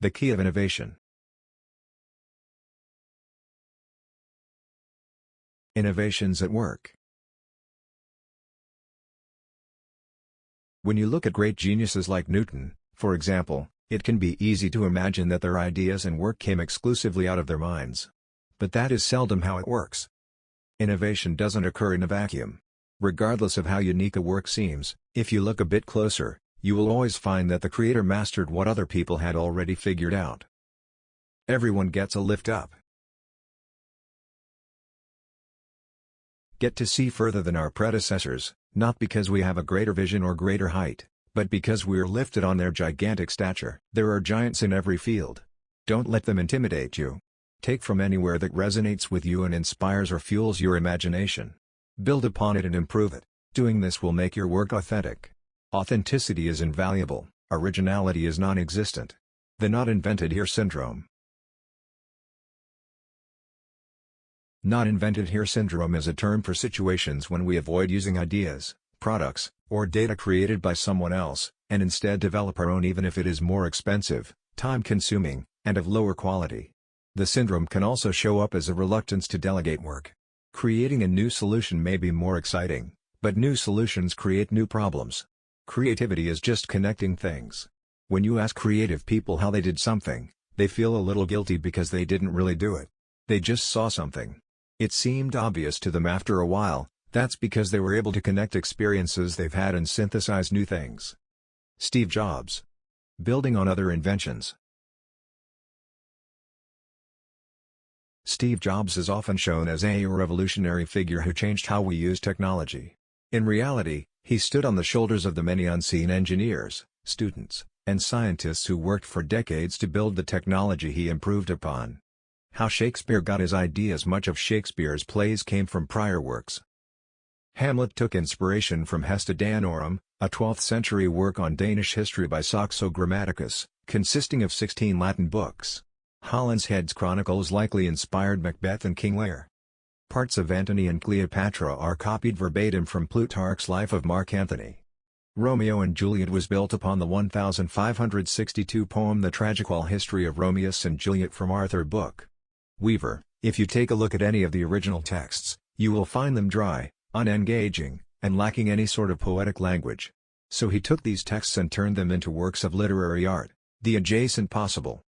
The key of innovation. Innovations at work. When you look at great geniuses like Newton, for example, it can be easy to imagine that their ideas and work came exclusively out of their minds. But that is seldom how it works. Innovation doesn't occur in a vacuum. Regardless of how unique a work seems, if you look a bit closer, you will always find that the creator mastered what other people had already figured out. Everyone gets a lift up. Get to see further than our predecessors, not because we have a greater vision or greater height, but because we're lifted on their gigantic stature. There are giants in every field. Don't let them intimidate you. Take from anywhere that resonates with you and inspires or fuels your imagination. Build upon it and improve it. Doing this will make your work authentic. Authenticity is invaluable, originality is non-existent. The not invented here syndrome. Not invented here syndrome is a term for situations when we avoid using ideas, products, or data created by someone else, and instead develop our own even if it is more expensive, time-consuming, and of lower quality. The syndrome can also show up as a reluctance to delegate work. Creating a new solution may be more exciting, but new solutions create new problems. Creativity is just connecting things. When you ask creative people how they did something, they feel a little guilty because they didn't really do it. They just saw something. It seemed obvious to them after a while. That's because they were able to connect experiences they've had and synthesize new things. Steve Jobs. Building on other inventions. Steve Jobs is often shown as a revolutionary figure who changed how we use technology. In reality, he stood on the shoulders of the many unseen engineers, students, and scientists who worked for decades to build the technology he improved upon. How Shakespeare got his ideas. Much of Shakespeare's plays came from prior works. Hamlet took inspiration from Gesta Danorum, a 12th-century work on Danish history by Saxo Grammaticus, consisting of 16 Latin books. Holinshed's Chronicles likely inspired Macbeth and King Lear. Parts of Antony and Cleopatra are copied verbatim from Plutarch's Life of Mark Antony. Romeo and Juliet was built upon the 1562 poem The Tragical History of Romeus and Juliet from Arthur Book. Weaver. If you take a look at any of the original texts, you will find them dry, unengaging, and lacking any sort of poetic language. So he took these texts and turned them into works of literary art, the adjacent possible.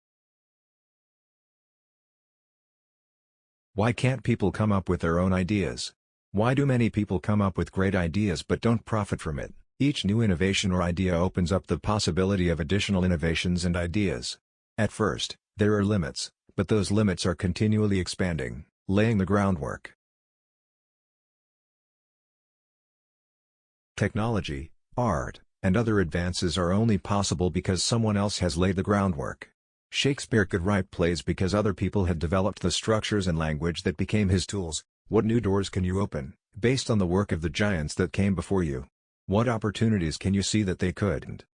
Why can't people come up with their own ideas? Why do many people come up with great ideas but don't profit from it? Each new innovation or idea opens up the possibility of additional innovations and ideas. At first, there are limits, but those limits are continually expanding, laying the groundwork. Technology, art, and other advances are only possible because someone else has laid the groundwork. Shakespeare could write plays because other people had developed the structures and language that became his tools. What new doors can you open, based on the work of the giants that came before you? What opportunities can you see that they couldn't?